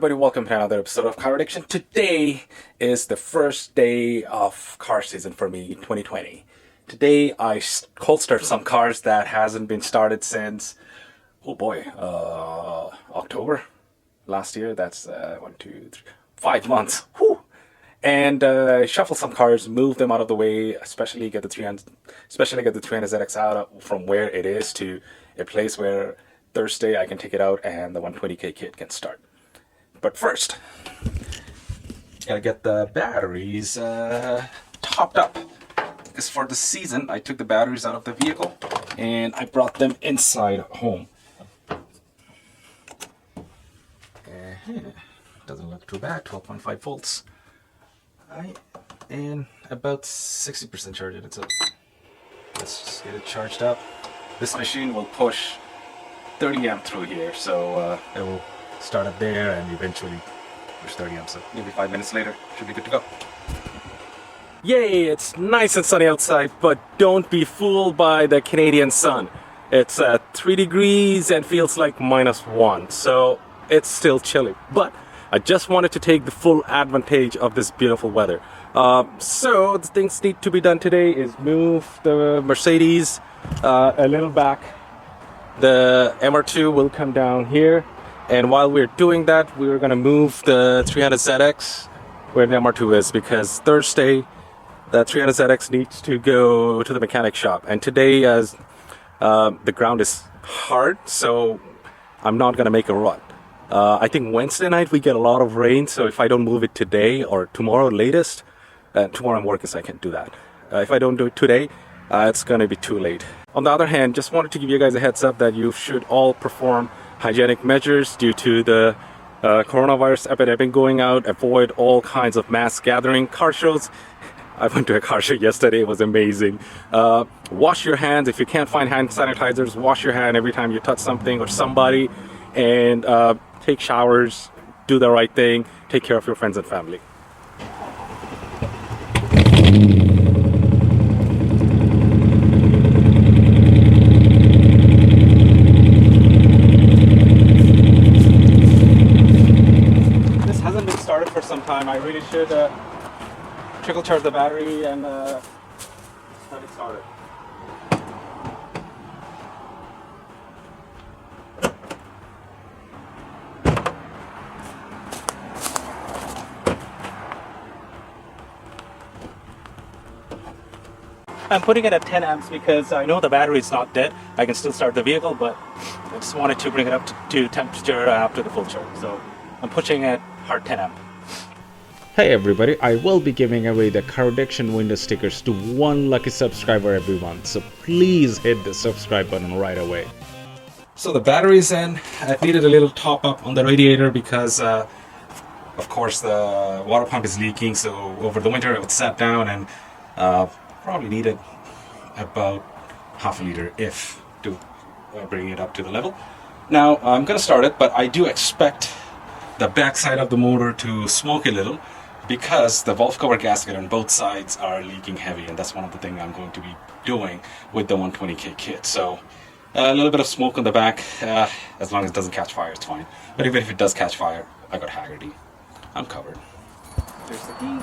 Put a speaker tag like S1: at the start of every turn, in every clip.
S1: everybody, welcome to another episode of Car Addiction. Today is the first day of car season for me in 2020. Today I cold start some cars that hasn't been started since, October last year. That's 5 months. Whew. And shuffle some cars, move them out of the way, especially get the 300ZX out from where it is to a place where Thursday I can take it out and the 120K kit can start. But first, gotta get the batteries topped up. Because for the season, I took the batteries out of the vehicle and I brought them inside home. Doesn't look too bad, 12.5 volts. And about 60% charged. So let's just get it charged up. This machine will push 30 amp through here, so it will start up there and eventually push 30 amp. So maybe 5 minutes later, should be good to go. Yay, it's nice and sunny outside, but don't be fooled by the Canadian sun. It's 3 degrees and feels like -1, so it's still chilly. But I just wanted to take the full advantage of this beautiful weather. So the things need to be done today is move the Mercedes a little back. The MR2 will come down here, and while we're doing that, we're going to move the 300ZX where the MR2 is, because Thursday the 300ZX needs to go to the mechanic shop, and today, as the ground is hard, so I'm not going to make a run. I think Wednesday night we get a lot of rain, so if I don't move it today or tomorrow latest, tomorrow I'm working so I can't do that. If I don't do it today, it's going to be too late. On the other hand, just wanted to give you guys a heads up that you should all perform hygienic measures due to the coronavirus epidemic going out. Avoid all kinds of mass gathering. Car shows. I went to a car show yesterday. It was amazing. Wash your hands. If you can't find hand sanitizers, wash your hand every time you touch something or somebody. And take showers. Do the right thing. Take care of your friends and family. Started for some time. I really should trickle charge the battery and let it started. I'm putting it at 10 amps because I know the battery is not dead. I can still start the vehicle, but I just wanted to bring it up to temperature after the full charge. So I'm pushing it hard 10 amp.
S2: Hey everybody, I will be giving away the Car Addiction window stickers to one lucky subscriber every month, so please hit the subscribe button right away.
S1: So the battery's in. I needed a little top up on the radiator because of course the water pump is leaking, so over the winter it sat down and probably needed about half a liter if to bring it up to the level. Now I'm gonna start it, but I do expect the back side of the motor to smoke a little because the valve cover gasket on both sides are leaking heavy, and that's one of the things I'm going to be doing with the 120K kit. So a little bit of smoke on the back, as long as it doesn't catch fire, it's fine. But even if it does catch fire, I got Haggerty. I'm covered. There's the key.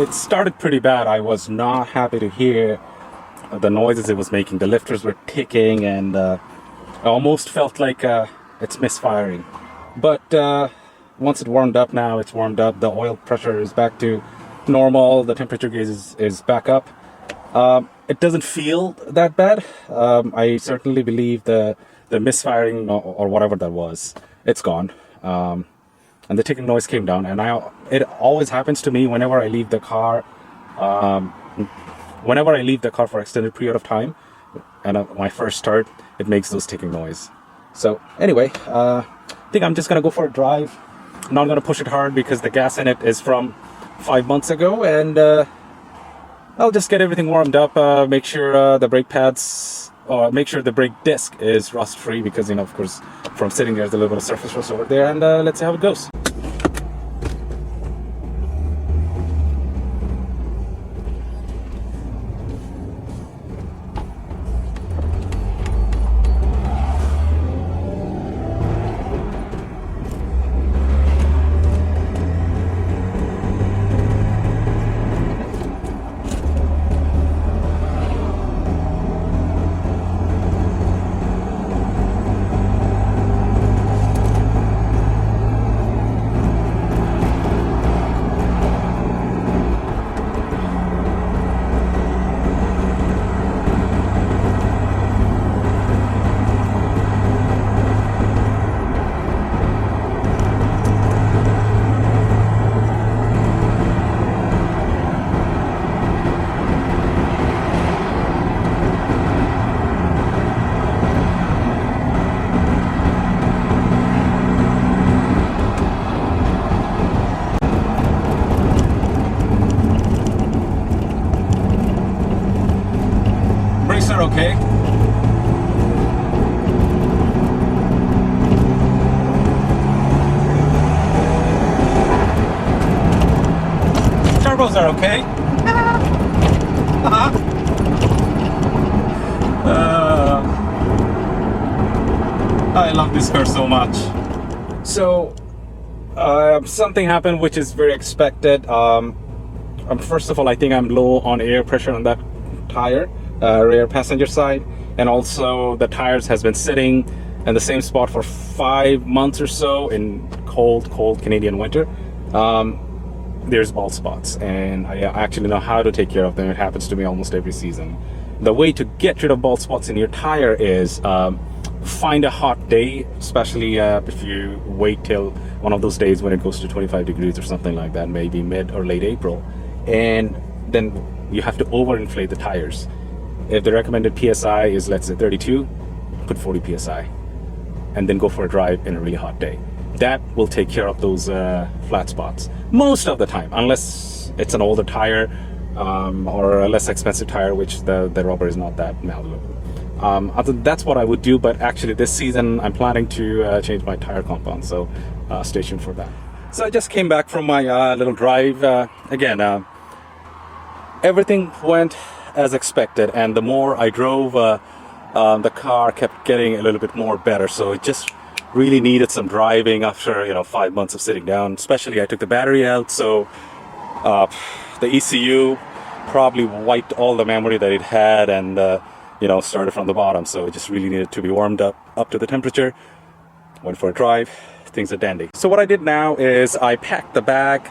S1: it started pretty bad. I was not happy to hear the noises it was making. The lifters were ticking, and I almost felt like it's misfiring. But once it warmed up, now it's warmed up. The oil pressure is back to normal. The temperature gauge is back up. It doesn't feel that bad. I certainly believe the misfiring or whatever that was, it's gone. And the ticking noise came down. And it always happens to me whenever I leave the car. Whenever I leave the car for an extended period of time, and my first start, it makes those ticking noise. So anyway, I think I'm just gonna go for a drive. I'm not gonna push it hard because the gas in it is from 5 months ago, and I'll just get everything warmed up. Make sure the brake pads, or make sure the brake disc is rust free, because of course, from sitting there's a little bit of surface rust over there, and let's see how it goes. Brakes are okay. Turbos are okay. I love this car so much. So something happened which is very expected. First of all, I think I'm low on air pressure on that tire, rear passenger side, and also the tires has been sitting in the same spot for 5 months or so in cold Canadian winter. There's bald spots, and I actually know how to take care of them. It happens to me almost every season. The way to get rid of bald spots in your tire is find a hot day, especially if you wait till one of those days when it goes to 25 degrees or something like that, maybe mid or late April, and then you have to overinflate the tires. If the recommended PSI is, let's say, 32, put 40 PSI, and then go for a drive in a really hot day. That will take care of those flat spots most of the time, unless it's an older tire or a less expensive tire, which the rubber is not that malleable. That's what I would do, but actually this season I'm planning to change my tire compound, so stay tuned for that. So I just came back from my little drive. Again, everything went as expected, and the more I drove, the car kept getting a little bit more better. So it just really needed some driving after 5 months of sitting down. Especially I took the battery out, so the ECU probably wiped all the memory that it had, and started from the bottom. So it just really needed to be warmed up to the temperature. Went for a drive. Things are dandy. So what I did now is I packed the bag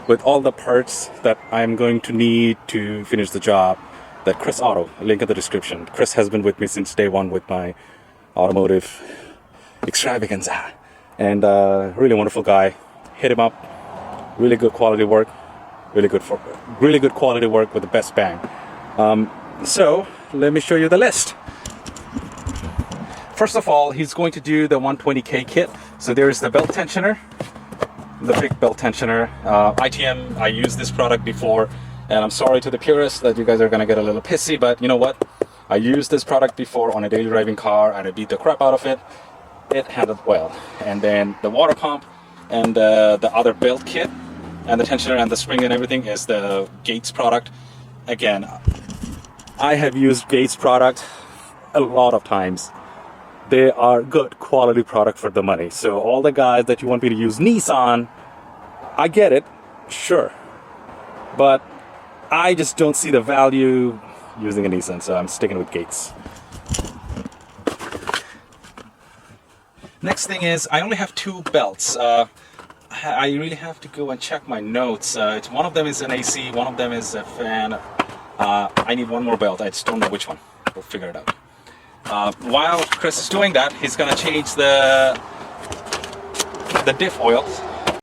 S1: with all the parts that I'm going to need to finish the job. That Chris Auto, link in the description. Chris has been with me since day one with my automotive extravaganza, and really wonderful guy. Hit him up. Really good quality work. Really good quality work with the best bang. So let me show you the list. First of all, he's going to do the 120K kit. So there's the belt tensioner, the big belt tensioner. ITM, I used this product before, and I'm sorry to the purists that you guys are gonna get a little pissy, but you know what? I used this product before on a daily driving car, and I beat the crap out of it. It handled well. And then the water pump and the other belt kit and the tensioner and the spring and everything is the Gates product. Again, I have used Gates product a lot of times. They are good quality product for the money. So all the guys that you want me to use Nissan, I get it, sure. But I just don't see the value using a Nissan, so I'm sticking with Gates. Next thing is, I only have 2 belts. I really have to go and check my notes. One of them is an AC, one of them is a fan. I need one more belt. I just don't know which one. We'll figure it out. While Chris is doing that, he's gonna change the diff oil.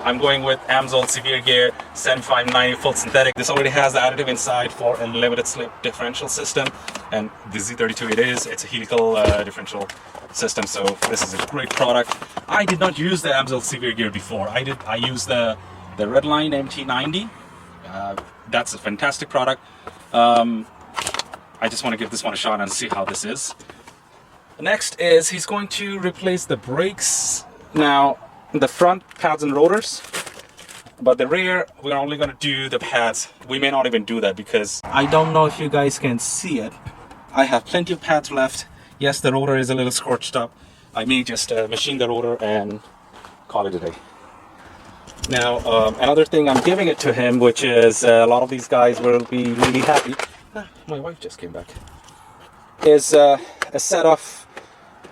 S1: I'm going with Amsoil Severe Gear 7590 full synthetic. This already has the additive inside for a limited slip differential system, and the Z32 it is. It's a helical differential system, so this is a great product. I did not use the Amsoil Severe Gear before. I used the Redline MT90. That's a fantastic product. I just want to give this one a shot and see how this is. Next is he's going to replace the brakes. Now, the front pads and rotors, but the rear, we're only going to do the pads. We may not even do that because I don't know if you guys can see it. I have plenty of pads left. Yes, the rotor is a little scorched up. I may just machine the rotor and call it a day. Now, another thing I'm giving it to him, which is a lot of these guys will be really happy. My wife just came back. Is a set of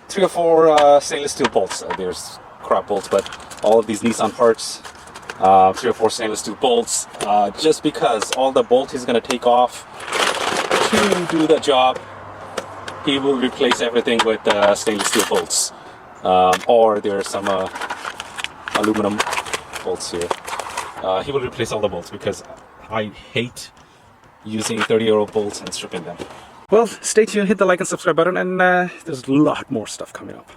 S1: 3 or 4 stainless steel bolts. There's crap bolts, but all of these Nissan parts, 3 or 4 stainless steel bolts, just because all the bolt he's going to take off to do the job, he will replace everything with stainless steel bolts, or there are some aluminum bolts here. He will replace all the bolts because I hate using 30-year-old bolts and stripping them. Well, stay tuned, hit the like and subscribe button, and there's a lot more stuff coming up.